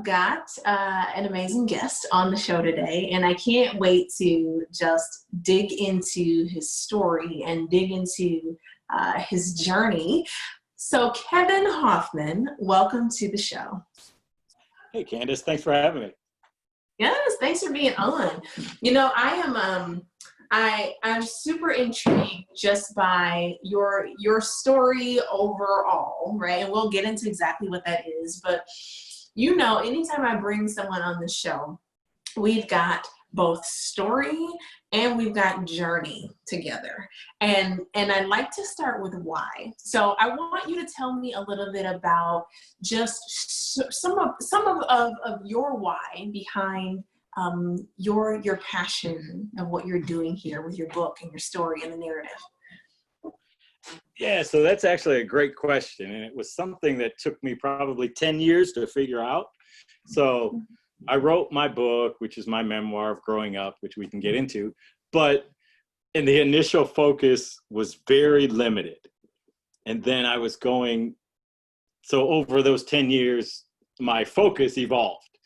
I've got an amazing guest on the show today, and I can't wait to just dig into his story and dig into his journey. So Kevin Hofmann, welcome to the show. Hey, Candace, thanks for having me. Yes, thanks for being on. I'm super intrigued just by your story overall, right? And we'll get into exactly what that is. But anytime I bring someone on the show, we've got both story and we've got journey together. And I'd like to start with why. So I want you to tell me a little bit about just some of your why behind your passion of what you're doing here with your book and your story and the narrative. Yeah, so that's actually a great question. And it was something that took me probably 10 years to figure out. So I wrote my book, which is my memoir of growing up, which we can get into. But in the initial focus was very limited. And then so over those 10 years, my focus evolved.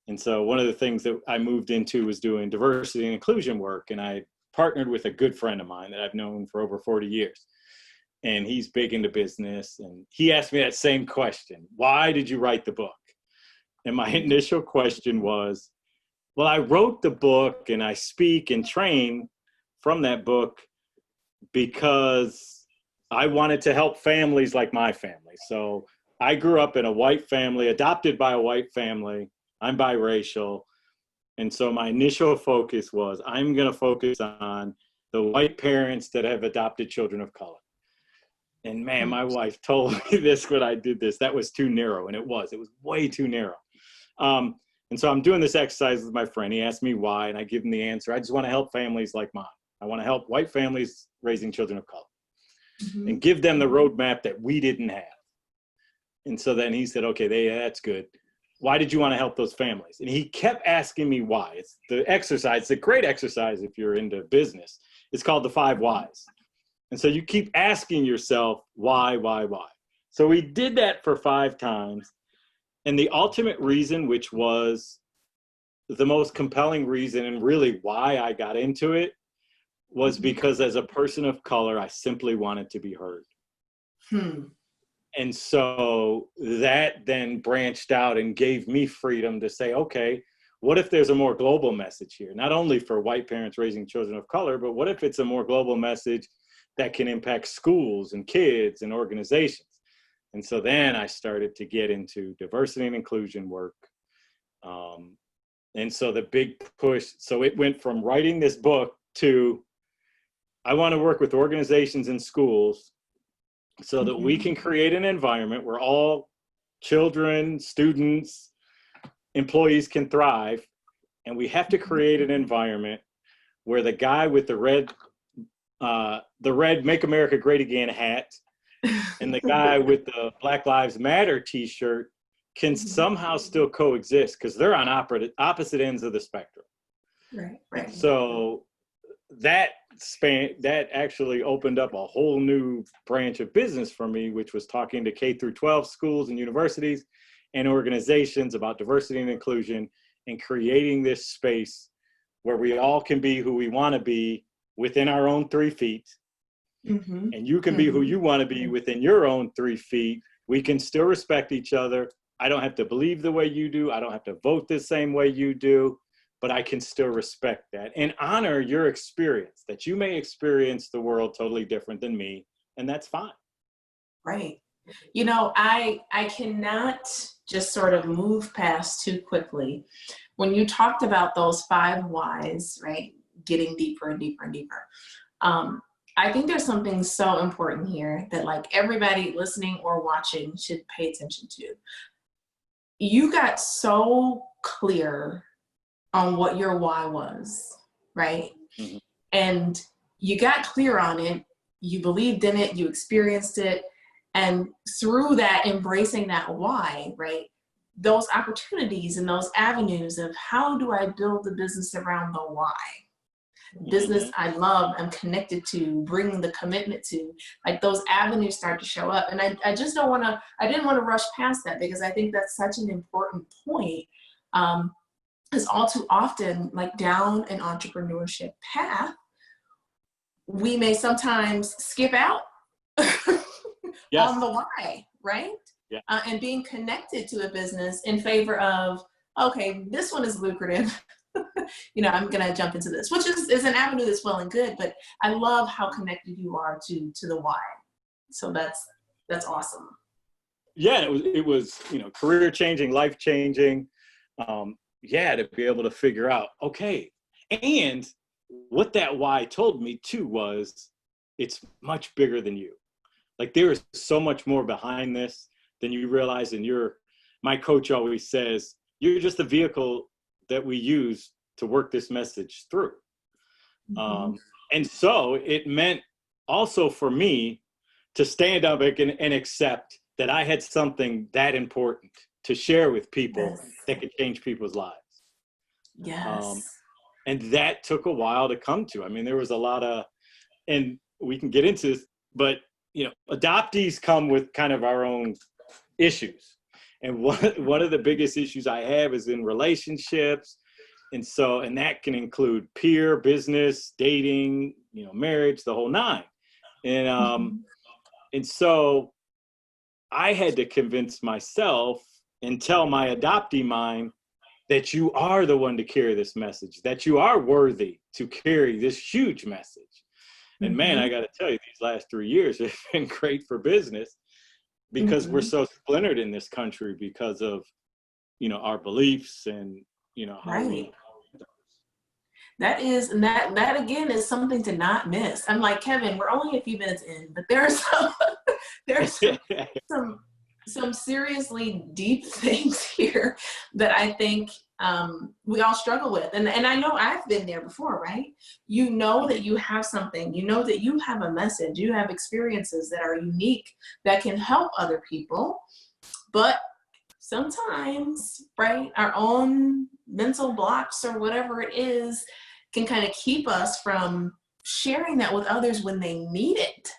And so one of the things that I moved into was doing diversity and inclusion work. And I partnered with a good friend of mine that I've known for over 40 years. And he's big into business. And he asked me that same question: why did you write the book? And my initial question was, well, I wrote the book and I speak and train from that book because I wanted to help families like my family. So I grew up in a white family, adopted by a white family. I'm biracial. And so my initial focus was, I'm going to focus on the white parents that have adopted children of color. And man, my wife told me this when I did this, that was too narrow. And it was way too narrow. And so I'm doing this exercise with my friend. He asked me why, and I give him the answer. I just want to help families like mine. I want to help white families raising children of color and give them the roadmap that we didn't have. And so then he said, okay, that's good. Why did you want to help those families? And he kept asking me why. It's the exercise, it's a great exercise if you're into business. It's called the 5 whys. And so you keep asking yourself, why? So we did that for 5 times. And the ultimate reason, which was the most compelling reason and really why I got into it, was because as a person of color, I simply wanted to be heard. And so that then branched out and gave me freedom to say, okay, what if there's a more global message here? Not only for white parents raising children of color, but what if it's a more global message that can impact schools and kids and organizations? And so then I started to get into diversity and inclusion work. And so the big push, so it went from writing this book to, I want to work with organizations and schools so that we can create an environment where all children, students, employees can thrive. And we have to create an environment where the guy with the red Make America Great Again hat and the guy with the Black Lives Matter t-shirt can somehow still coexist, because they're on opposite ends of the spectrum. Right. So that actually opened up a whole new branch of business for me, which was talking to K through 12 schools and universities and organizations about diversity and inclusion, and creating this space where we all can be who we want to be within our own 3 feet. And you can be who you want to be within your own 3 feet. We can still respect each other. I don't have to believe the way you do. I don't have to vote the same way you do, but I can still respect that and honor your experience, that you may experience the world totally different than me, and that's fine. Right. I cannot just sort of move past too quickly. When you talked about those 5 whys, right, getting deeper and deeper and deeper, I think there's something so important here that like everybody listening or watching should pay attention to. You got so clear on what your why was, right? And you got clear on it, you believed in it, you experienced it, and through that, embracing that why, right? Those opportunities and those avenues of how do I build the business around the why? business I love, I'm connected to, bringing the commitment to, like those avenues start to show up. And I just don't want to, I didn't want to rush past that because I think that's such an important point. Because all too often, like down an entrepreneurship path, we may sometimes skip out Yes. on the why, right? Yeah. And being connected to a business in favor of, okay, this one is lucrative. I'm going to jump into this, which is an avenue that's well and good, but I love how connected you are to the why. So that's awesome. Yeah, it was, career changing, life changing. To be able to figure out, okay. And what that why told me too was it's much bigger than you. Like there is so much more behind this than you realize. And my coach always says, you're just the vehicle that we use to work this message through. And so it meant also for me to stand up and accept that I had something that important to share with people that could change people's lives. Yes. And that took a while to come to. I mean, there was a lot of, and we can get into this, but adoptees come with kind of our own issues. And one of the biggest issues I have is in relationships. And that can include peer, business, dating, marriage, the whole nine. And so I had to convince myself and tell my adoptee mind that you are the one to carry this message, that you are worthy to carry this huge message. And man, I got to tell you, these last 3 years have been great for business because we're so splintered in this country because of, our beliefs and, how we. That again is something to not miss. I'm like, Kevin, we're only a few minutes in, but there's some seriously deep things here that I think we all struggle with. And I know I've been there before, right? That you have something, that you have a message, you have experiences that are unique that can help other people. But sometimes, right, our own mental blocks or whatever it is can kind of keep us from sharing that with others when they need it.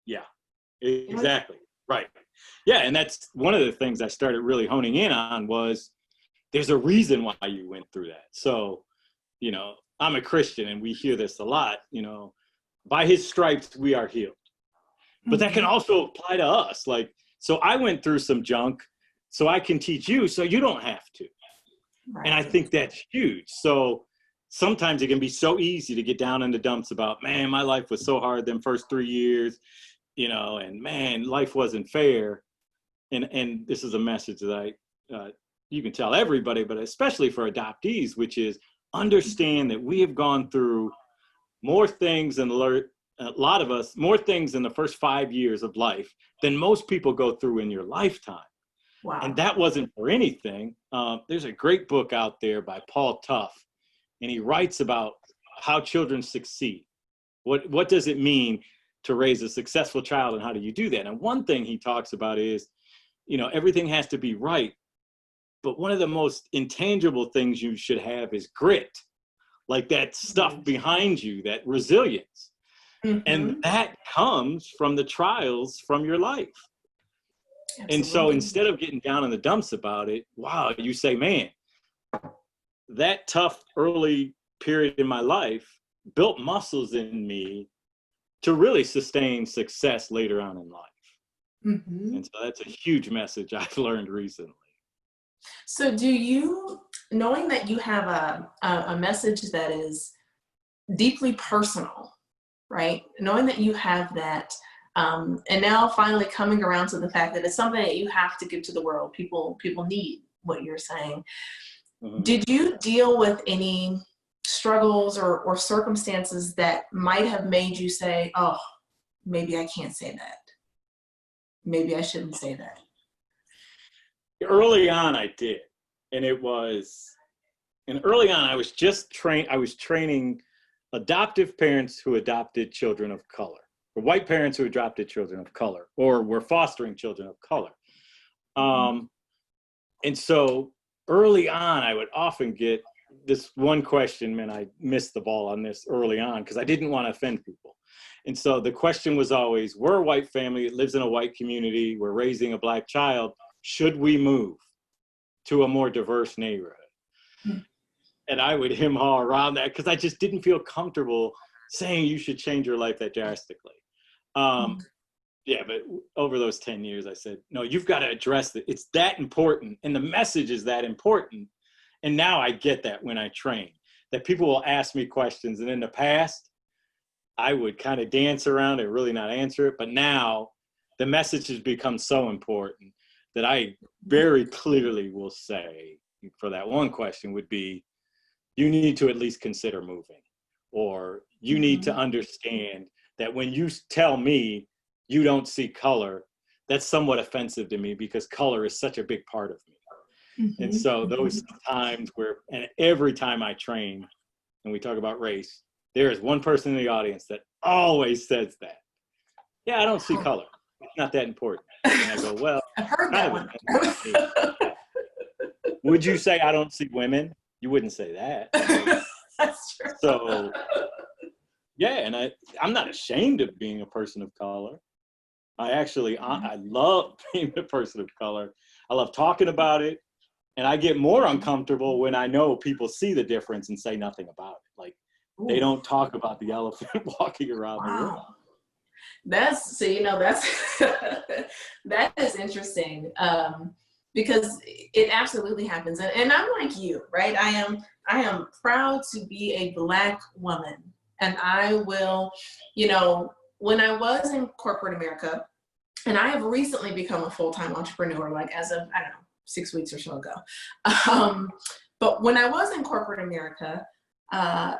Yeah, exactly. Right. Yeah. And that's one of the things I started really honing in on was there's a reason why you went through that. So, I'm a Christian and we hear this a lot, by his stripes, we are healed. But that can also apply to us. Like, so I went through some junk so I can teach you so you don't have to. Right. And I think that's huge. So sometimes it can be so easy to get down in the dumps about, man, my life was so hard them first 3 years, and man, life wasn't fair. And this is a message that you can tell everybody, but especially for adoptees, which is understand that we have gone through more things than a lot of us, more things in the first 5 years of life than most people go through in your lifetime. Wow. And that wasn't for anything. There's a great book out there by Paul Tough, and he writes about how children succeed. What does it mean to raise a successful child, and how do you do that? And one thing he talks about is, everything has to be right. But one of the most intangible things you should have is grit, like that stuff behind you, that resilience. And that comes from the trials from your life. Absolutely. And so instead of getting down in the dumps about it, wow, you say, man, that tough early period in my life built muscles in me to really sustain success later on in life. And so that's a huge message I've learned recently. So do you, knowing that you have a message that is deeply personal, right? Knowing that you have that, and now finally coming around to the fact that it's something that you have to give to the world. People need what you're saying. Did you deal with any struggles or circumstances that might have made you say, oh, maybe I can't say that. Maybe I shouldn't say that. Early on, I did. And early on, I was training adoptive parents who adopted children of color, or white parents who adopted children of color, or were fostering children of color. And so early on, I would often get this one question, man, I missed the ball on this early on because I didn't want to offend people. And so the question was always, we're a white family that lives in a white community. We're raising a black child. Should we move to a more diverse neighborhood? And I would hem-haw around that because I just didn't feel comfortable saying you should change your life that drastically. Yeah, but over those 10 years, I said, no, you've got to address it. It's that important. And the message is that important. And now I get that when I train, that people will ask me questions. And in the past, I would kind of dance around it, really not answer it. But now the message has become so important that I very clearly will say for that one question would be, you need to at least consider moving, or you need to understand that when you tell me you don't see color, that's somewhat offensive to me because color is such a big part of me. And so those times where, and every time I train and we talk about race, there is one person in the audience that always says that. Yeah, I don't see color. It's not that important. And I go, well, I've heard that one. Would you say I don't see women? You wouldn't say that. That's true. So, yeah, and I'm not ashamed of being a person of color. I love being a person of color. I love talking about it. And I get more uncomfortable when I know people see the difference and say nothing about it. Like, they don't talk about the elephant walking around the room. That's, so, that's, that is interesting. Because it absolutely happens. And I'm like you, right? I am proud to be a Black woman. And I will, when I was in corporate America, and I have recently become a full-time entrepreneur, like as of, I don't know, 6 weeks or so ago. But when I was in corporate America, I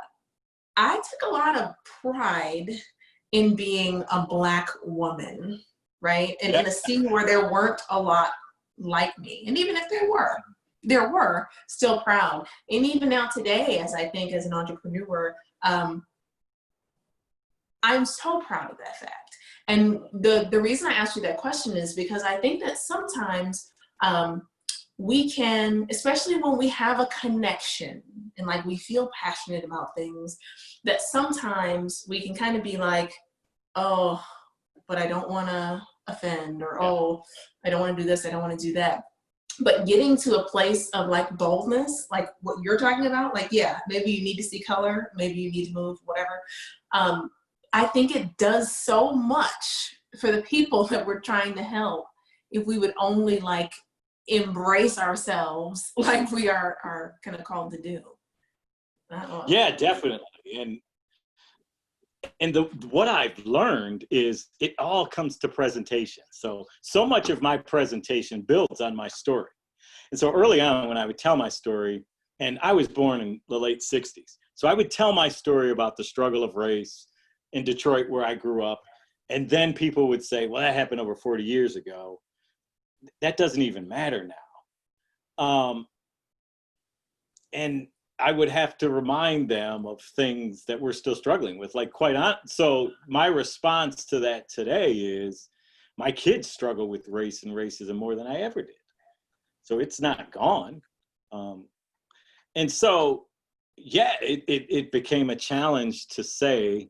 took a lot of pride in being a Black woman, right? And in a scene where there weren't a lot like me. And even if there were still proud. And even now today, as I think as an entrepreneur, I'm so proud of that fact. And the reason I asked you that question is because I think that sometimes we can, especially when we have a connection and like we feel passionate about things, that sometimes we can kind of be like, oh, but I don't want to offend, or oh, I don't want to do this, I don't want to do that. But getting to a place of like boldness, like what you're talking about, like, yeah, maybe you need to see color, maybe you need to move, whatever. I think it does so much for the people that we're trying to help if we would only like embrace ourselves like we are kind of called to do. Yeah, definitely. And what I've learned is it all comes to presentation. So much of my presentation builds on my story. And so early on when I would tell my story, and I was born in the late 60s. So I would tell my story about the struggle of race in Detroit where I grew up. And then people would say, well, that happened over 40 years ago. That doesn't even matter now. And I would have to remind them of things that we're still struggling with, like so my response to that today is my kids struggle with race and racism more than I ever did. So it's not gone. And so, yeah, it became a challenge to say,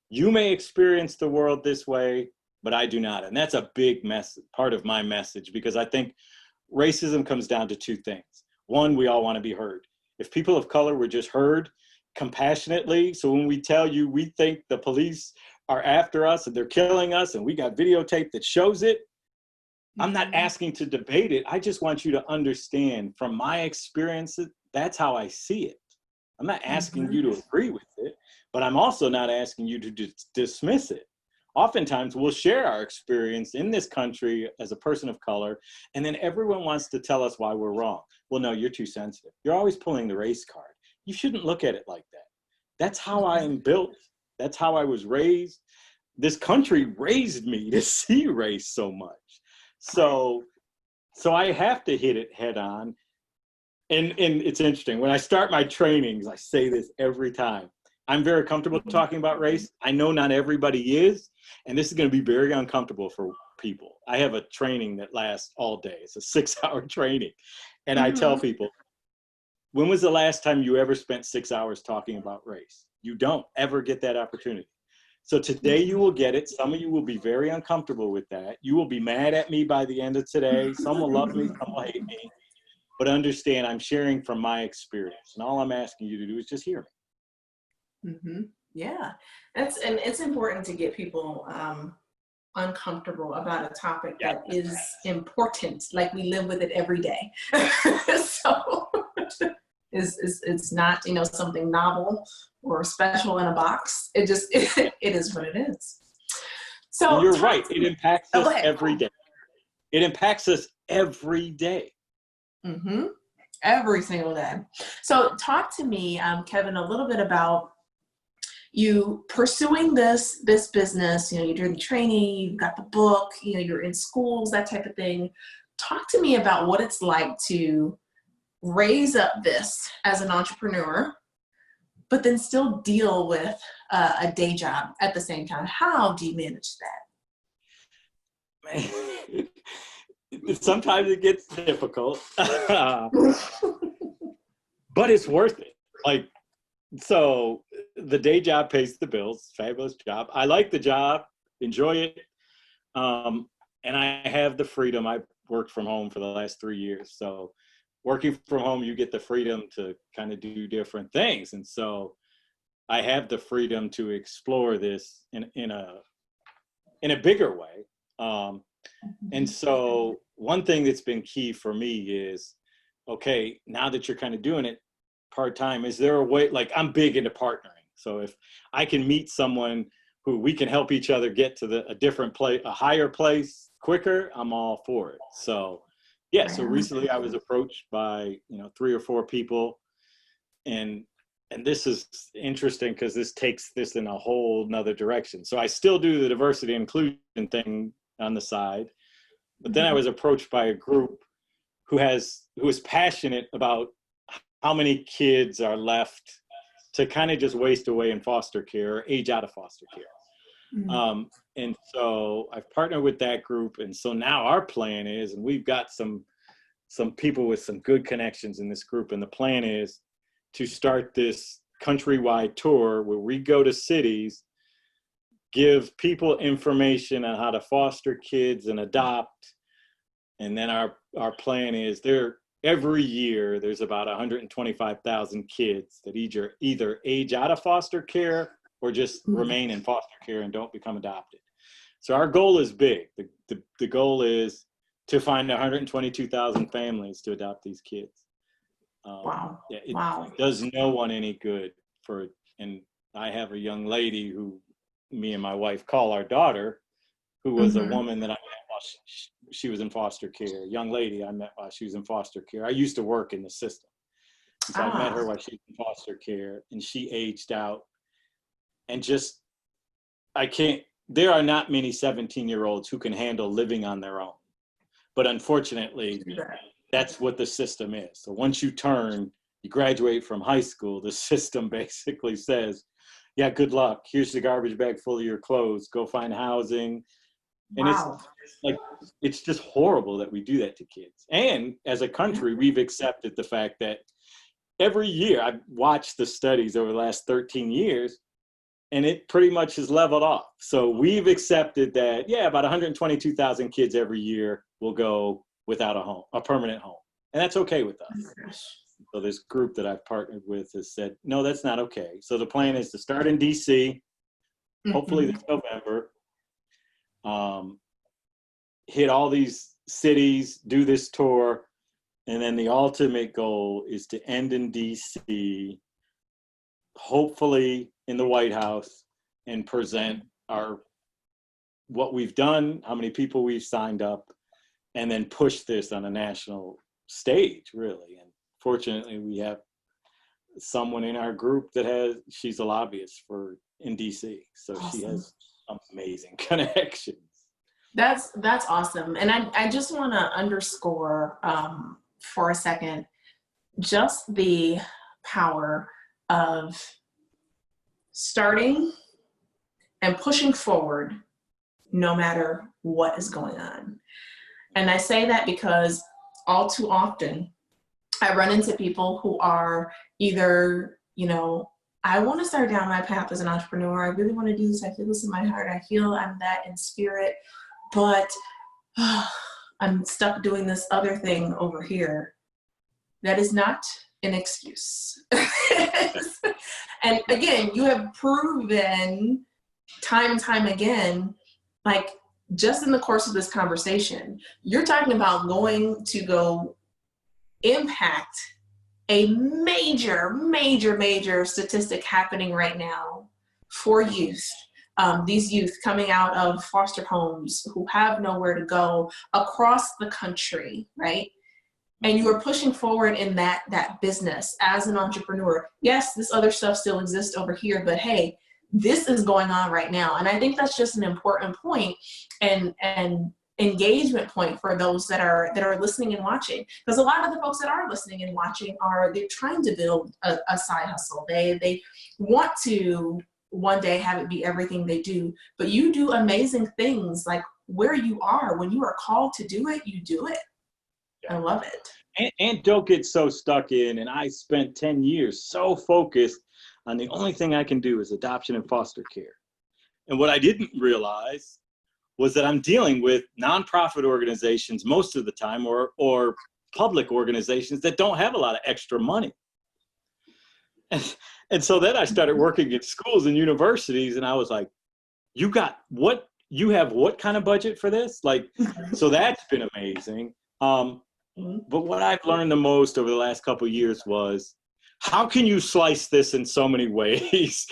you may experience the world this way, but I do not. And that's a big part of my message, because I think racism comes down to two things. One, we all want to be heard. If people of color were just heard compassionately, so when we tell you we think the police are after us and they're killing us and we got videotape that shows it, I'm not asking to debate it. I just want you to understand from my experiences, that's how I see it. I'm not asking you to agree with it, but I'm also not asking you to dismiss it. Oftentimes we'll share our experience in this country as a person of color, and then everyone wants to tell us why we're wrong. Well, no, you're too sensitive. You're always pulling the race card. You shouldn't look at it like that. That's how I am built. That's how I was raised. This country raised me to see race so much. So I have to hit it head on. And it's interesting. When I start my trainings, I say this every time. I'm very comfortable talking about race. I know not everybody is, and this is going to be very uncomfortable for people. I have a training that lasts all day. It's a 6-hour training. And I tell people, when was the last time you ever spent 6 hours talking about race? You don't ever get that opportunity. So today you will get it. Some of you will be very uncomfortable with that. You will be mad at me by the end of today. Some will love me, some will hate me. But understand, I'm sharing from my experience. And all I'm asking you to do is just hear me. Mm-hmm. Yeah, and it's important to get people uncomfortable about a topic that is important. Like, we live with it every day. So it's not, you know, something novel or special in a box. It just it is what it is. So and you're right. It impacts us ahead. Every day. It impacts us every day. Mm-hmm. Every single day. So talk to me, Kevin, a little bit about you pursuing this business. You know, you're doing the training, you've got the book, you know, you're in schools, that type of thing. Talk to me about what it's like to raise up this as an entrepreneur, but then still deal with a day job at the same time. How do you manage that? Sometimes it gets difficult, but it's worth it. Like, so the day job pays the bills, fabulous job. I like the job, enjoy it. And I have the freedom. I've worked from home for the last 3 years. So working from home, you get the freedom to kind of do different things. And so I have the freedom to explore this in a bigger way. And so one thing that's been key for me is, okay, now that you're kind of doing it part-time, is there a way, like, I'm big into partnering. So if I can meet someone who we can help each other get to a different place, a higher place quicker, I'm all for it. So yeah, so recently I was approached by, 3 or 4 people, and this is interesting because this takes this in a whole nother direction. So I still do the diversity and inclusion thing on the side, but then I was approached by a group who is passionate about how many kids are left to kind of just waste away in foster care or age out of foster care. And so I've partnered with that group. And so now our plan is, and we've got some people with some good connections in this group. And the plan is to start this countrywide tour where we go to cities, give people information on how to foster kids and adopt. And then our plan is every year there's about 125,000 kids that either age out of foster care or just remain in foster care and don't become adopted. So our goal is big. The goal is to find 122,000 families to adopt these kids. Wow. It does no one any good and I have a young lady who me and my wife call our daughter, who was a woman that I met while she was in foster care, a young lady I met while she was in foster care. I used to work in the system. So I met her while she was in foster care, and she aged out. And there are not many 17-year-olds who can handle living on their own. But unfortunately, that's what the system is. So once you graduate from high school, the system basically says, yeah, good luck. Here's the garbage bag full of your clothes. Go find housing. And it's just horrible that we do that to kids. And as a country, we've accepted the fact that every year, I've watched the studies over the last 13 years, and it pretty much has leveled off. So we've accepted that, about 122,000 kids every year will go without a permanent home. And that's okay with us. So this group that I've partnered with has said, no, that's not okay. So the plan is to start in DC, hopefully this November, hit all these cities, do this tour, and then the ultimate goal is to end in DC, hopefully in the White House, and present what we've done, how many people we've signed up, and then push this on a national stage, really. And fortunately, we have someone in our group she's a lobbyist in DC. So awesome. She has amazing connections. That's awesome. And I just want to underscore for a second, just the power of starting and pushing forward no matter what is going on. And I say that because all too often I run into people who are either, you know, I want to start down my path as an entrepreneur. I really want to do this. I feel this in my heart. I feel I'm that in spirit, but I'm stuck doing this other thing over here. That is not an excuse. And again, you have proven time and time again, like just in the course of this conversation, you're talking about going to go impact a major statistic happening right now for youth. These youth coming out of foster homes who have nowhere to go across the country, right? And you are pushing forward in that business as an entrepreneur. Yes, this other stuff still exists over here, but hey, this is going on right now. And I think that's just an important point and engagement point for those that are listening and watching. Because a lot of the folks that are listening and watching they're trying to build a side hustle. They want to one day have it be everything they do, but you do amazing things like where you are. When you are called to do it, you do it. I love it. And don't get so stuck in, and I spent 10 years so focused on the only thing I can do is adoption and foster care. And what I didn't realize was that I'm dealing with nonprofit organizations most of the time, or public organizations that don't have a lot of extra money. And so then I started working at schools and universities, and I was like, you have what kind of budget for this? Like, so that's been amazing. But what I've learned the most over the last couple of years was, how can you slice this in so many ways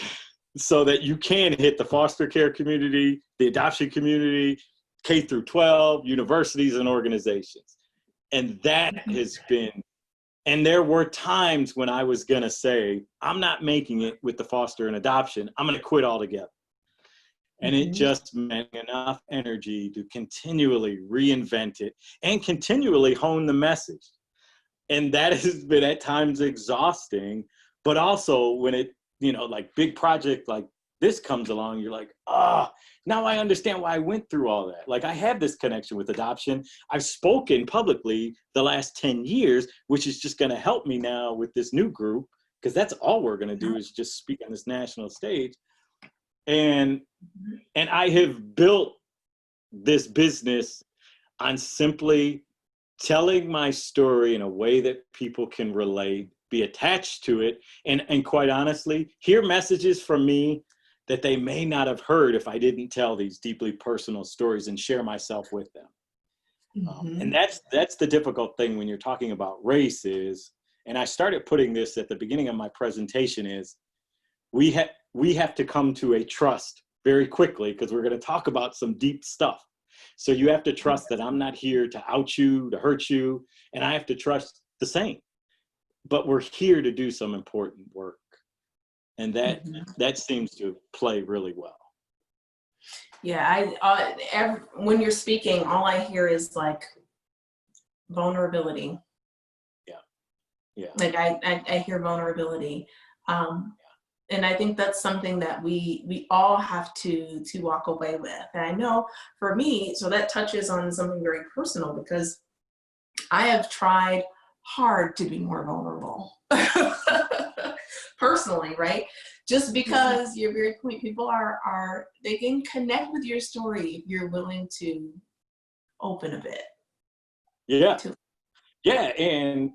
so that you can hit the foster care community, the adoption community, K through 12, universities and organizations. And that has been, and there were times when I was going to say, I'm not making it with the foster and adoption. I'm going to quit altogether. And it just meant enough energy to continually reinvent it and continually hone the message. And that has been at times exhausting, but also when it, like big project like this comes along, you're like, now I understand why I went through all that. Like I have this connection with adoption. I've spoken publicly the last 10 years, which is just going to help me now with this new group, because that's all we're going to do is just speak on this national stage. And I have built this business on simply telling my story in a way that people can relate, be attached to it, and quite honestly, hear messages from me that they may not have heard if I didn't tell these deeply personal stories and share myself with them. And that's the difficult thing when you're talking about race is, and I started putting this at the beginning of my presentation, is we have to come to a trust very quickly, because we're going to talk about some deep stuff. So you have to trust that I'm not here to out you, to hurt you, and I have to trust the same. But we're here to do some important work. And that seems to play really well. Yeah, when you're speaking, all I hear is like vulnerability. Yeah. Like I hear vulnerability. And I think that's something that we all have to walk away with. And I know for me, so that touches on something very personal, because I have tried hard to be more vulnerable personally, right? Just because you're very point, people they can connect with your story if you're willing to open a bit. Yeah, and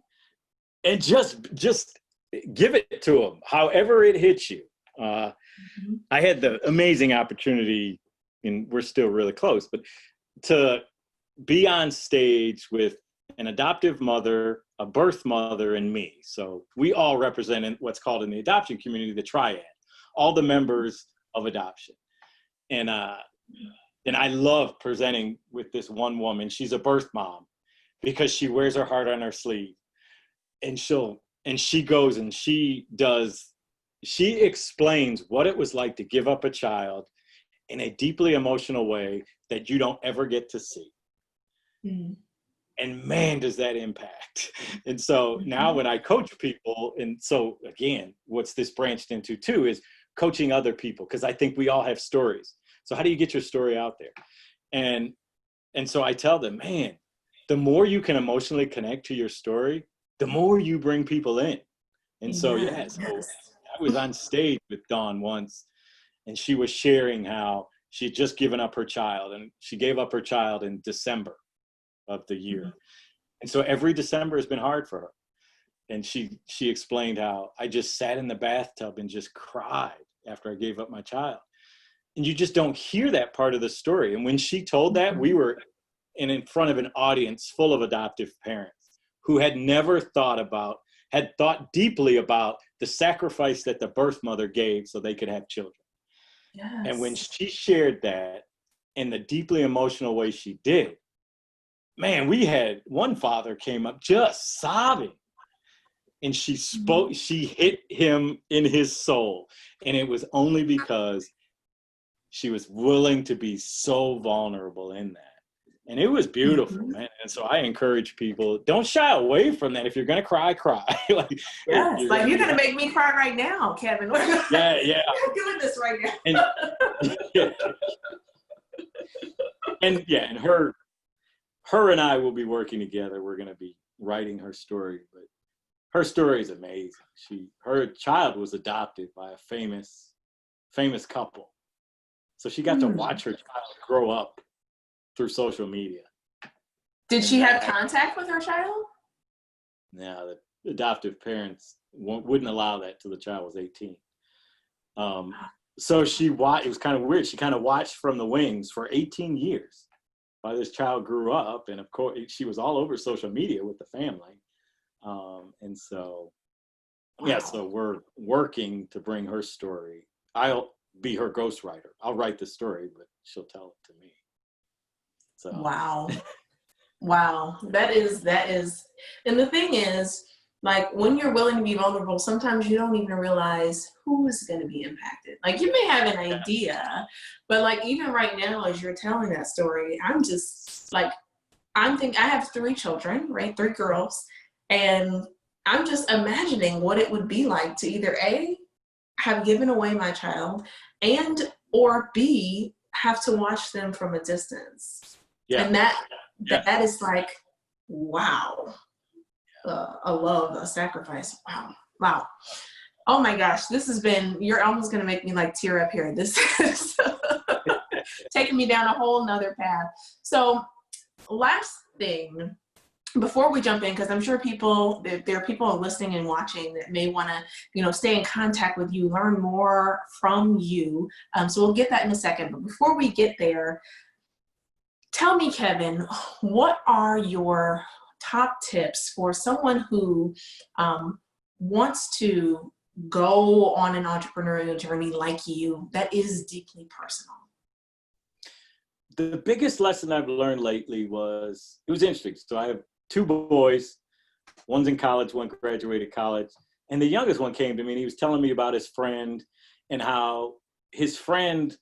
just give it to them, however it hits you. I had the amazing opportunity, and we're still really close, but to be on stage with an adoptive mother, a birth mother, and me. So we all represent what's called in the adoption community, the triad, all the members of adoption. And I love presenting with this one woman. She's a birth mom because she wears her heart on her sleeve. And she goes and she explains what it was like to give up a child in a deeply emotional way that you don't ever get to see. And man, does that impact. And so now when I coach people, and so again, what's this branched into too is coaching other people, because I think we all have stories. So how do you get your story out there? And so I tell them, man, the more you can emotionally connect to your story, the more you bring people in. And so, Yes. so I was on stage with Dawn once, and she was sharing how she had just given up her child, and she gave up her child in December of the year. Mm-hmm. And so every December has been hard for her. And she explained how I just sat in the bathtub and just cried after I gave up my child. And you just don't hear that part of the story. And when she told that, we were in front of an audience full of adoptive parents who had never had thought deeply about the sacrifice that the birth mother gave so they could have children. Yes. And when she shared that in the deeply emotional way she did, man, we had one father came up just sobbing. And she spoke, she hit him in his soul. And it was only because she was willing to be so vulnerable in that. And it was beautiful, man. And so I encourage people, don't shy away from that. If you're going to cry, cry. Yes, you're going to make me cry right now, Kevin. Yeah. I'm doing this right now. And her and I will be working together. We're going to be writing her story, but her story is amazing. Her child was adopted by a famous couple. So she got to watch her child grow up through social media. Did she have contact with her child? No, the adoptive parents wouldn't allow that till the child was 18. So it was kind of weird. She kind of watched from the wings for 18 years while this child grew up. And of course, she was all over social media with the family. And so, so we're working to bring her story. I'll be her ghostwriter. I'll write the story, but she'll tell it to me. So. Wow. That is, and the thing is, like, when you're willing to be vulnerable, sometimes you don't even realize who is going to be impacted. Like, you may have an idea, but like, even right now, as you're telling that story, I'm just like, I have 3 children, right? 3 girls. And I'm just imagining what it would be like to either A, have given away my child, and or B, have to watch them from a distance. Yeah. And that is like, wow. A love, a sacrifice. Wow. Oh my gosh, you're almost going to make me like tear up here. This is taking me down a whole nother path. So last thing, before we jump in, because I'm sure there are people listening and watching that may want to, stay in contact with you, learn more from you. So we'll get that in a second. But before we get there, tell me, Kevin, what are your top tips for someone who wants to go on an entrepreneurial journey like you that is deeply personal? The biggest lesson I've learned lately it was interesting. So I have 2 boys, one's in college, one graduated college. And the youngest one came to me and he was telling me about his friend and how his friend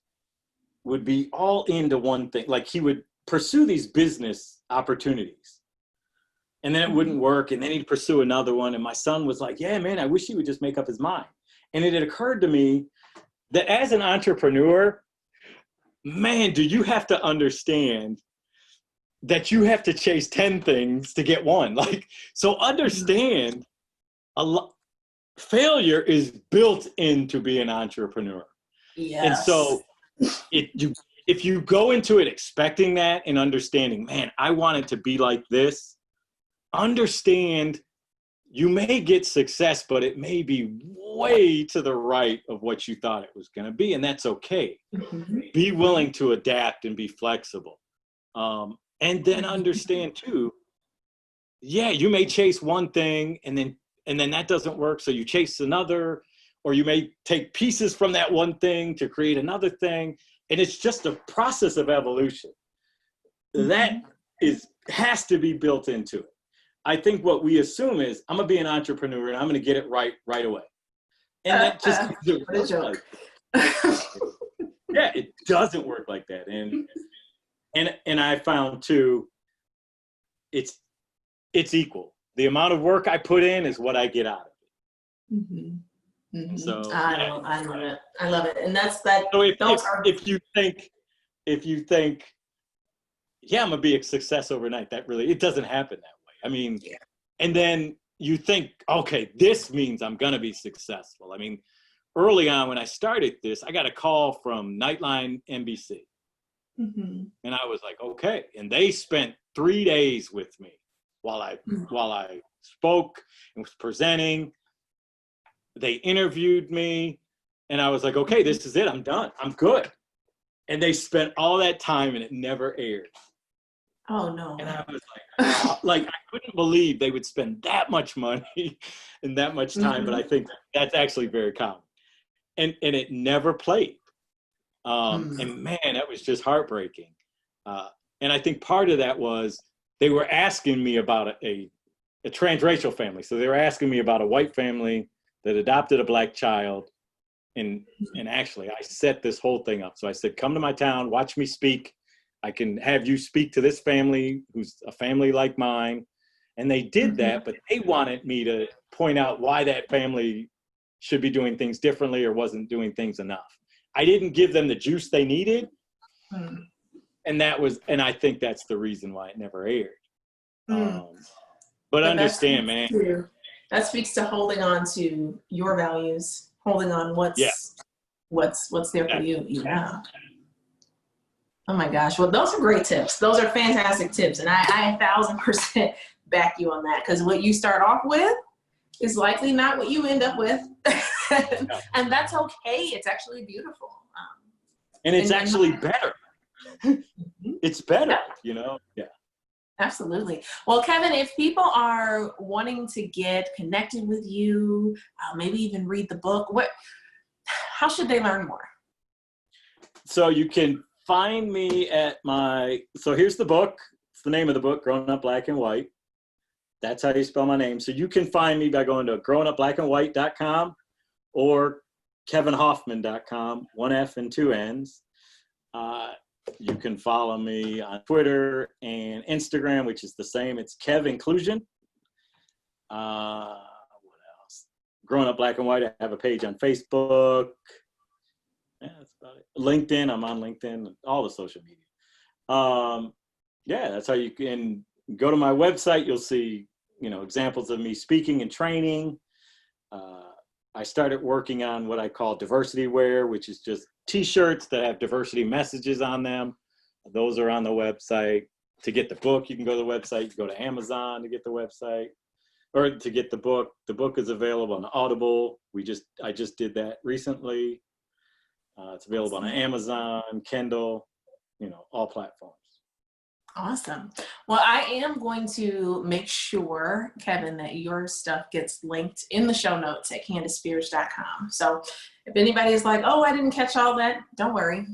would be all into one thing. Like, he would pursue these business opportunities and then it wouldn't work. And then he'd pursue another one. And my son was like, yeah, man, I wish he would just make up his mind. And it had occurred to me that as an entrepreneur, man, do you have to understand that you have to chase 10 things to get one. Like, so understand failure is built into being an entrepreneur. Yes. And so if you go into it expecting that and understanding, man, I want it to be like this, understand you may get success, but it may be way to the right of what you thought it was going to be. And that's okay. Mm-hmm. Be willing to adapt and be flexible. And then understand too, you may chase one thing and then that doesn't work. So you chase another, or you may take pieces from that one thing to create another thing. And it's just a process of evolution that has to be built into it. I think what we assume is I'm going to be an entrepreneur and I'm going to get it right away. And that just doesn't work like that. It doesn't work like that. And I found too, it's equal. The amount of work I put in is what I get out of it. Mm-hmm. Mm-hmm. So I love it. I love it. And that's that. So if you think, I'm gonna be a success overnight, it doesn't happen that way. I mean, and then you think, okay, this means I'm going to be successful. I mean, early on when I started this, I got a call from Nightline NBC. Mm-hmm. And I was like, okay. And they spent 3 days with me while I spoke and was presenting. They interviewed me, and I was like, okay, this is it. I'm done. I'm good. And they spent all that time, and it never aired. Oh no. And I was like, I couldn't believe they would spend that much money and that much time. But I think that's actually very common. And it never played. And man, that was just heartbreaking. And I think part of that was they were asking me about a transracial family. So they were asking me about a white family that adopted a black child. And actually, I set this whole thing up. So I said, come to my town, watch me speak. I can have you speak to this family who's a family like mine. And they did that, but they wanted me to point out why that family should be doing things differently or wasn't doing things enough. I didn't give them the juice they needed. And I think that's the reason why it never aired. But understand, man. That speaks to holding on to your values, holding on what's there for you. Yeah. Oh my gosh. Well, those are great tips. Those are fantastic tips. And I 1,000% back you on that, because what you start off with is likely not what you end up with. And that's okay. It's actually beautiful. And it's actually better. It's better, Yeah. Absolutely. Well, Kevin, if people are wanting to get connected with you, maybe even read the book, how should they learn more? So you can find me at so here's the book. It's the name of the book, Growing Up Black and White. That's how you spell my name. So you can find me by going to growingupblackandwhite.com or kevinhoffman.com, 1 F and 2 N's. You can follow me on Twitter and Instagram, which is the same. It's Kev Inclusion. What else? Growing Up Black and White. I have a page on Facebook. Yeah, that's about it. LinkedIn. I'm on LinkedIn. All the social media. That's how you can go to my website. You'll see, examples of me speaking and training. I started working on what I call diversity wear, which is just T-shirts that have diversity messages on them. Those are on the website. To get the book, you can go to the website. You go to Amazon to get the website, or to get the book. The book is available on Audible. I just did that recently. It's available on Amazon, Kindle, all platforms. Awesome. Well, I am going to make sure, Kevin, that your stuff gets linked in the show notes at CandaceSpears.com. So if anybody is like, oh, I didn't catch all that, don't worry.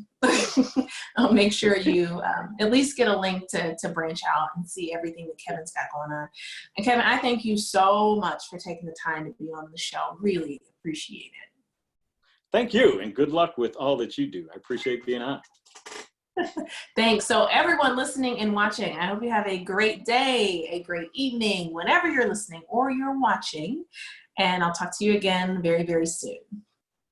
I'll make sure you at least get a link to branch out and see everything that Kevin's got going on. And Kevin, I thank you so much for taking the time to be on the show. Really appreciate it. Thank you, and good luck with all that you do. I appreciate being on. Thanks. So everyone listening and watching, I hope you have a great day, a great evening, whenever you're listening or you're watching. And I'll talk to you again very, very soon.